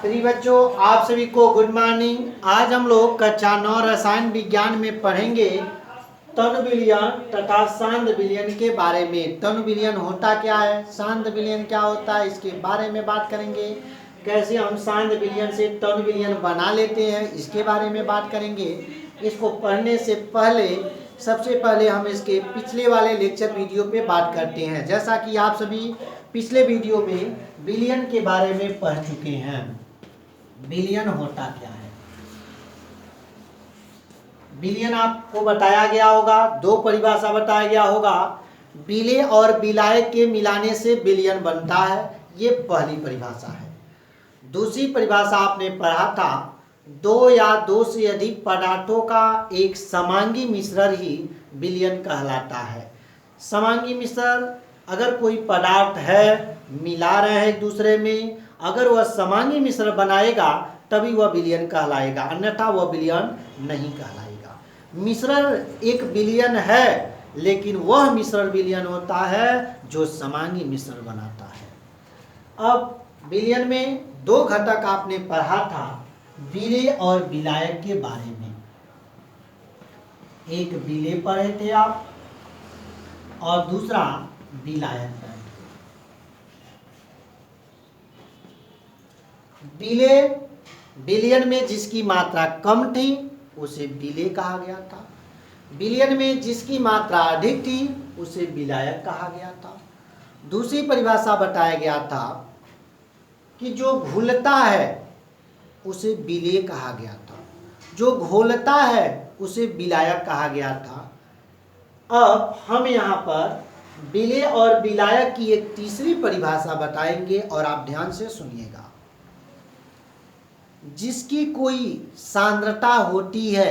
प्रिय बच्चों, आप सभी को गुड मॉर्निंग। आज हम लोग कक्षा 9 रसायन विज्ञान में पढ़ेंगे तनु विलयन तथा सांद्र विलयन के बारे में। तनु विलयन होता क्या है, सांद्र विलयन क्या होता है, इसके बारे में बात करेंगे। कैसे हम सांद्र विलयन से तनु विलयन बना लेते हैं, इसके बारे में बात करेंगे। इसको पढ़ने से पहले सबसे पहले हम इसके पिछले वाले लेक्चर वीडियो पे बात करते हैं। जैसा कि आप सभी पिछले वीडियो में विलयन के बारे में पढ़ चुके हैं। विलयन होता क्या है, विलयन आपको बताया गया होगा, दो परिभाषा बताया गया होगा। विलेय और विलायक के मिलाने से विलयन बनता है, ये पहली परिभाषा है। दूसरी परिभाषा आपने पढ़ा था, दो या दो से अधिक पदार्थों का एक समांगी मिश्रण ही विलयन कहलाता है। समांगी मिश्रण, अगर कोई पदार्थ है, मिला रहे हैं एक दूसरे में, अगर वह समांगी मिश्रण बनाएगा तभी वह विलयन कहलाएगा, अन्यथा वह विलयन नहीं कहलाएगा। मिश्रण एक विलयन है, लेकिन वह मिश्रण विलयन होता है जो समांगी मिश्रण बनाता है। अब विलयन में दो घटक आपने पढ़ा था, विलेय और विलायक के बारे में। एक विलेय पढ़े थे आप और दूसरा विलायक पढ़े। विलेय, विलयन में जिसकी मात्रा कम थी उसे विलेय कहा गया था। विलयन में जिसकी मात्रा अधिक थी उसे विलायक कहा गया था। दूसरी परिभाषा बताया गया था कि जो घुलता है उसे विलेय कहा गया था, जो घोलता है उसे विलायक कहा गया था। अब हम यहाँ पर विलेय और विलायक की एक तीसरी परिभाषा बताएंगे और आप ध्यान से सुनिएगा। जिसकी कोई सांद्रता होती है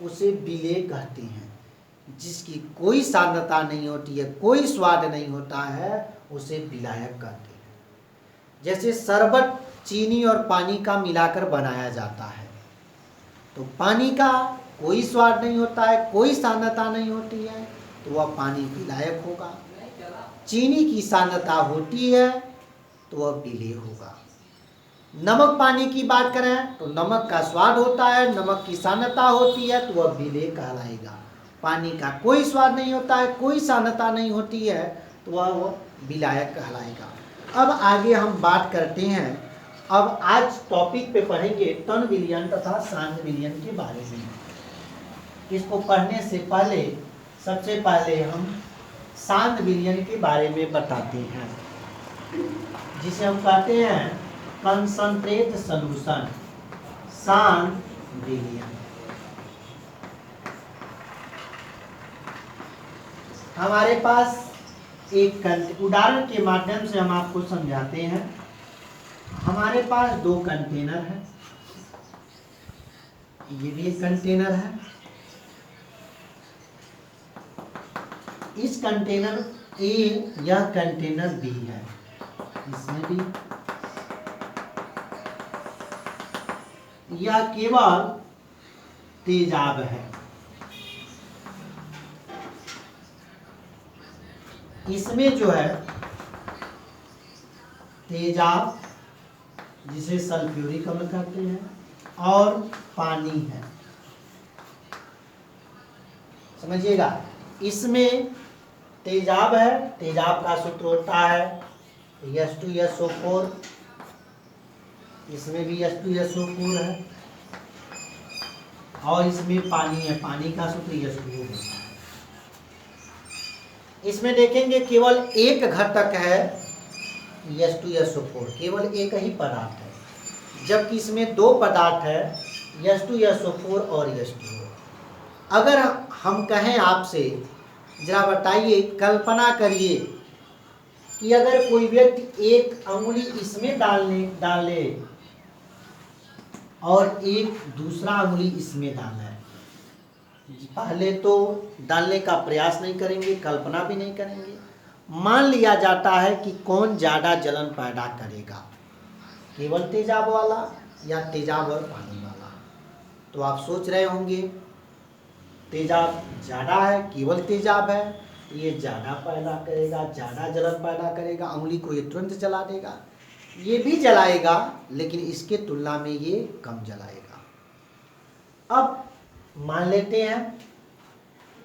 उसे विलेय कहते हैं, जिसकी कोई सांद्रता नहीं होती है, कोई स्वाद नहीं होता है, उसे विलायक कहते हैं। जैसे शरबत चीनी और पानी का मिलाकर बनाया जाता है, तो पानी का कोई स्वाद नहीं होता है, कोई सांद्रता नहीं होती है, तो वह पानी विलायक होगा। चीनी की सांद्रता होती है तो वह विलेय होगा। नमक पानी की बात करें तो नमक का स्वाद होता है, नमक की सांद्रता होती है, तो वह विलेय कहलाएगा। पानी का कोई स्वाद नहीं होता है, कोई सांद्रता नहीं होती है, तो वह विलायक कहलाएगा। अब आगे हम बात करते हैं। अब आज टॉपिक पे पढ़ेंगे तनु विलयन तथा सांद्र विलयन के बारे में। इसको पढ़ने से पहले सबसे पहले हम सांद्र विलयन के बारे में बताते हैं, जिसे हम कहते हैं कंसंट्रेट सॉल्यूशन, सांद्र विलयन। हमारे पास एक उदाहरण के माध्यम से हम आपको समझाते हैं। हमारे पास दो कंटेनर है, ये भी एक कंटेनर है। इस कंटेनर ए, यह कंटेनर बी है, इसमें भी यह केवल तेजाब है। इसमें जो है तेजाब, जिसे सल्फ्यूरिक अम्ल कहते हैं, और पानी है। समझिएगा, इसमें तेजाब है, तेजाब का सूत्र होता है H2SO4, इसमें भी H2SO4 है, और इसमें पानी है, पानी का सूत्र H2O होता है। इसमें देखेंगे केवल एक घटक है H2SO4, केवल एक ही पदार्थ है, जबकि इसमें दो पदार्थ है H2SO4 और H2O। अगर हम कहें आपसे, जरा बताइए, कल्पना करिए कि अगर कोई व्यक्ति एक अंगुली इसमें डाले और एक दूसरा अंगुली इसमें डाले, पहले तो डालने का प्रयास नहीं करेंगे, कल्पना भी नहीं करेंगे। मान लिया जाता है कि कौन ज़्यादा जलन पैदा करेगा, केवल तेजाब वाला या तेजाब और पानी वाला। तो आप सोच रहे होंगे तेजाब ज़्यादा है, केवल तेजाब है, ये ज़्यादा पैदा करेगा, ज़्यादा जलन पैदा करेगा, उंगली को ये तुरंत जला देगा। ये भी जलाएगा, लेकिन इसके तुलना में ये कम जलाएगा। अब मान लेते हैं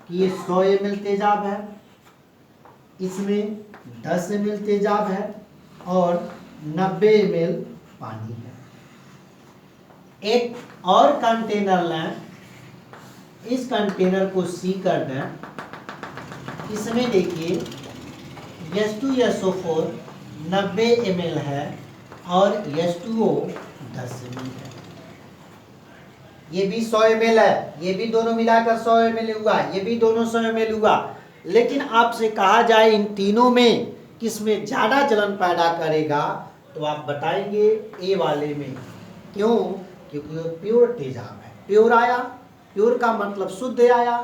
कि ये 100 ml तेजाब है, इसमें 10 ml तेजाब है और 90 ml पानी है। एक और कंटेनर लें, इस कंटेनर को सी कर दें, इसमें देखिए H2SO4 90 ml है और H2O 10 ml है। ये भी 100 ml है, ये भी दोनों मिलाकर 100 ml हुआ, ये भी दोनों 100 ml हुआ। लेकिन आपसे कहा जाए इन तीनों में किसमें ज़्यादा जलन पैदा करेगा, तो आप बताएंगे ए वाले में। क्यों? क्योंकि वो प्योर तेजाब है, प्योर आया, प्योर का मतलब शुद्ध आया,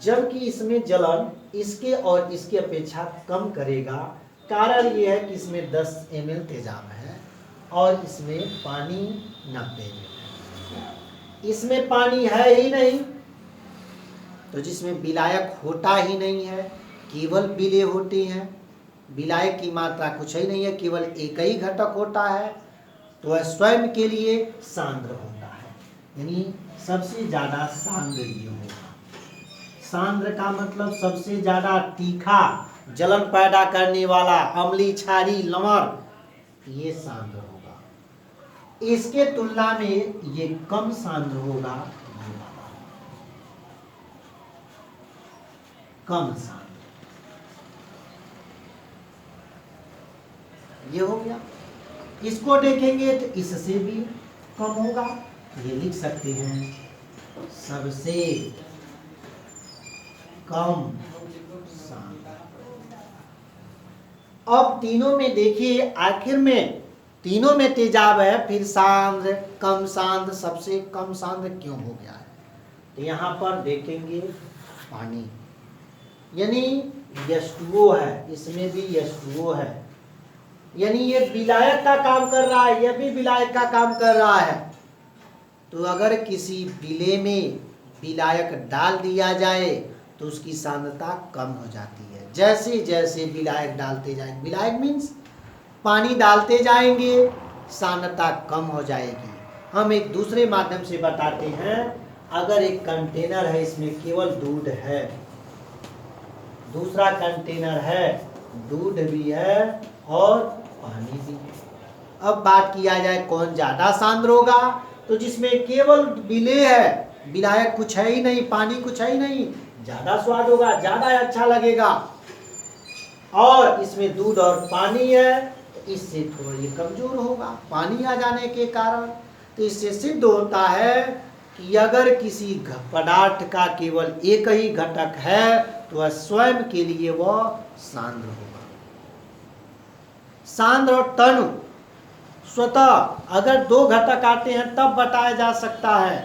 जबकि इसमें जलन इसके और इसकी अपेक्षा कम करेगा। कारण ये है कि इसमें 10 ml तेजाब है और इसमें पानी 90 ml है। इसमें पानी है ही नहीं, तो जिसमें विलायक होता ही नहीं है, केवल विलेय होते हैं, विलायक की मात्रा कुछ ही नहीं है, केवल एक ही घटक होता है, तो वह स्वयं के लिए सांद्र होता है, यानी सबसे ज़्यादा सांद्र ये होगा। सांद्र का मतलब सबसे ज़्यादा तीखा, जलन पैदा करने वाला, अम्ली, क्षारी, लवण, ये सांद्र होगा। इसके तुलना में ये कम सांद्र होगा, कम सांद्र, ये हो गया। इसको देखेंगे तो इससे भी कम होगा, ये लिख सकते हैं सबसे कम सांद्र। अब तीनों में देखिए, आखिर में तीनों में तेजाब है, फिर सांद्र, कम सांद्र, सबसे कम सांद्र क्यों हो गया है? तो यहाँ पर देखेंगे पानी, यानी H2O है, इसमें भी H2O है, यानी ये विलायक का काम कर रहा है, यह भी विलायक का काम कर रहा है। तो अगर किसी विलेय में विलायक डाल दिया जाए तो उसकी सांद्रता कम हो जाती है। जैसे जैसे विलायक डालते जाएंगे, विलायक मीन्स पानी डालते जाएंगे, सांद्रता कम हो जाएगी। हम एक दूसरे माध्यम से बताते हैं, अगर एक कंटेनर है, इसमें केवल दूध है, दूसरा कंटेनर है, दूध भी है और पानी भी है। अब बात किया जाए कौन ज़्यादा सांद्र होगा, तो जिसमें केवल विलेय है, विलायक कुछ है ही नहीं, पानी कुछ है ही नहीं, ज़्यादा स्वाद होगा, ज़्यादा अच्छा लगेगा। और इसमें दूध और पानी है, तो इससे थोड़ा ये कमज़ोर होगा, पानी आ जाने के कारण। तो इससे सिद्ध होता है कि अगर किसी पदार्थ का केवल एक ही घटक है, तो वह स्वयं के लिए वह सांद्र होगा। सांद्र और तनु स्वतः अगर दो घटक आते हैं तब बताया जा सकता है,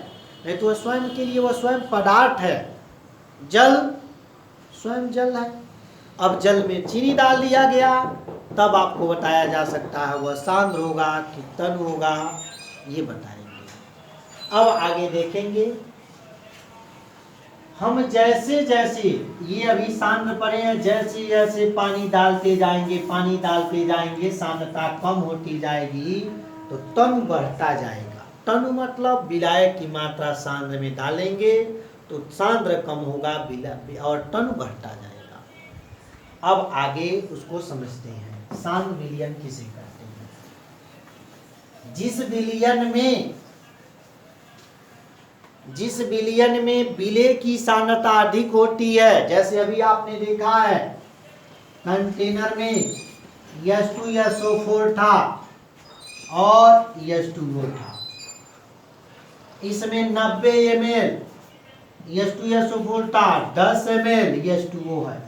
नहीं तो स्वयं के लिए वह स्वयं पदार्थ है। जल स्वयं जल है, अब जल में चीनी डाल दिया गया, तब आपको बताया जा सकता है वह सांद्र होगा कि तनु होगा, ये बताएंगे। अब आगे देखेंगे हम, जैसे जैसे ये अभी सांद्र पड़े हैं, जैसे जैसे पानी डालते जाएंगे, पानी डालते जाएंगे, सांद्रता कम होती जाएगी, तो तनु बढ़ता जाएगा। तनु मतलब विलायक की मात्रा सांद्र में डालेंगे तो सांद्र कम होगा और तनु बढ़ता जाएगा। अब आगे उसको समझते हैं, सांद्र विलयन किसे कहते हैं? जिस विलयन में विलेय की सांद्रता अधिक होती है, जैसे अभी आपने देखा है कंटेनर में H2SO4 था और H2O था, इसमें 90 ml H2SO4 था, 10 ml H2O है।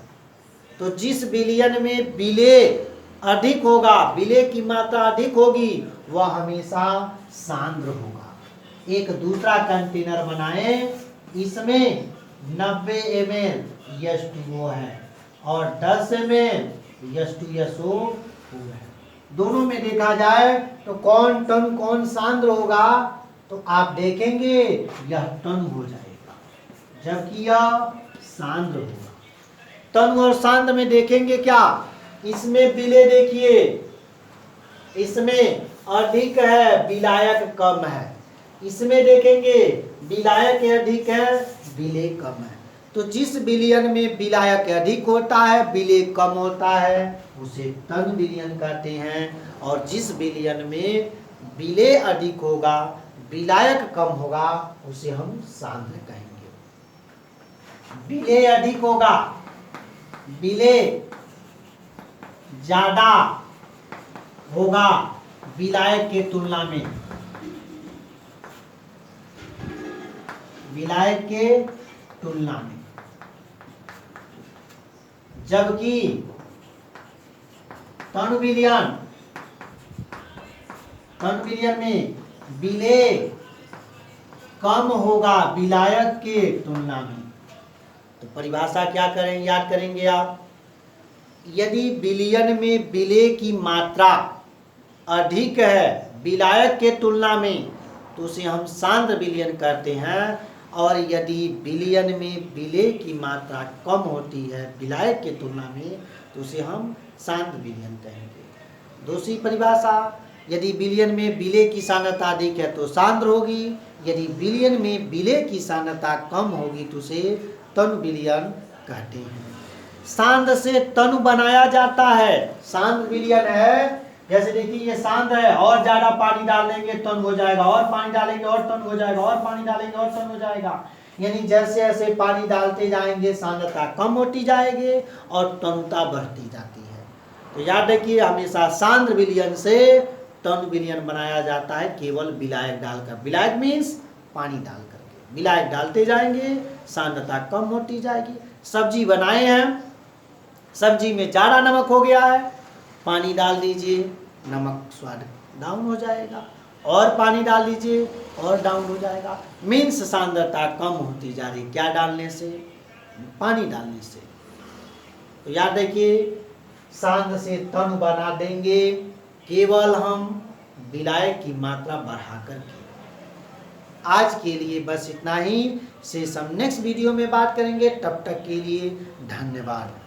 तो जिस विलयन में विलेय अधिक होगा, विलेय की मात्रा अधिक होगी, वह हमेशा सांद्र होगा। एक दूसरा कंटेनर बनाए, इसमें 90 ml H2O है और 10 ml H2SO4 है। दोनों में देखा जाए तो कौन तनु कौन सांद्र होगा, तो आप देखेंगे यह तनु हो जाएगा, जबकि यह सांद्र होगा। तनु और सांद्र में देखेंगे क्या, इसमें विलेय देखिए इसमें अधिक है, विलायक कम है। इसमें देखेंगे विलायक अधिक है, विलेय कम है। तो जिस विलयन में विलायक अधिक होता है, विलेय कम होता है, उसे तन विलयन कहते हैं। और जिस विलयन में विलेय अधिक होगा, विलायक कम होगा, उसे हम सांद्र कहेंगे। विलेय अधिक होगा, विलेय ज्यादा होगा विलायक के तुलना में, विलायक के तुलना में। जबकि तन विलयन में विलेय कम होगा विलायक के तुलना में। तो परिभाषा क्या करें, याद करेंगे आप। यदि विलयन में विलेय की मात्रा अधिक है विलायक के तुलना में, तो उसे हम सांद्र विलयन कहते हैं। और यदि विलयन में विलेय की मात्रा कम होती है विलायक के तुलना में, तो उसे हम सांद्र विलयन कहेंगे। दूसरी परिभाषा, यदि विलयन में विलेय की सांद्रता अधिक है तो सांद्र होगी, यदि विलयन में विलेय की सांद्रता कम होगी तो उसे तनु विलयन कहते हैं। सांद्र से तनु बनाया जाता है, सांद्र विलयन है। जैसे देखिए ये सांद्र है, और ज्यादा पानी डाल देंगे तनु हो जाएगा, और पानी डालेंगे और तनु हो जाएगा, और पानी डालेंगे और तनु हो जाएगा। यानी जैसे जैसे पानी डालते जाएंगे सांद्रता कम होती जाएगी और तनुता बढ़ती जाती है। तो याद रखिए हमेशा सांद्र विलयन से तनु विलयन बनाया जाता है केवल विलायक डालकर। विलायक मीन्स पानी डाल करके, विलायक डालते जाएंगे सांद्रता कम होती जाएगी। सब्जी बनाए हैं, सब्जी में ज़्यादा नमक हो गया है, पानी डाल दीजिए, नमक स्वाद डाउन हो जाएगा, और पानी डाल दीजिए और डाउन हो जाएगा। मीन्स सांद्रता कम होती जा रही, क्या डालने से, पानी डालने से। तो याद रखिए सांद्र से तनु बना देंगे केवल हम विलायक की मात्रा बढ़ा करके। आज के लिए बस इतना ही, शेष हम नेक्स्ट वीडियो में बात करेंगे। तब तक के लिए धन्यवाद।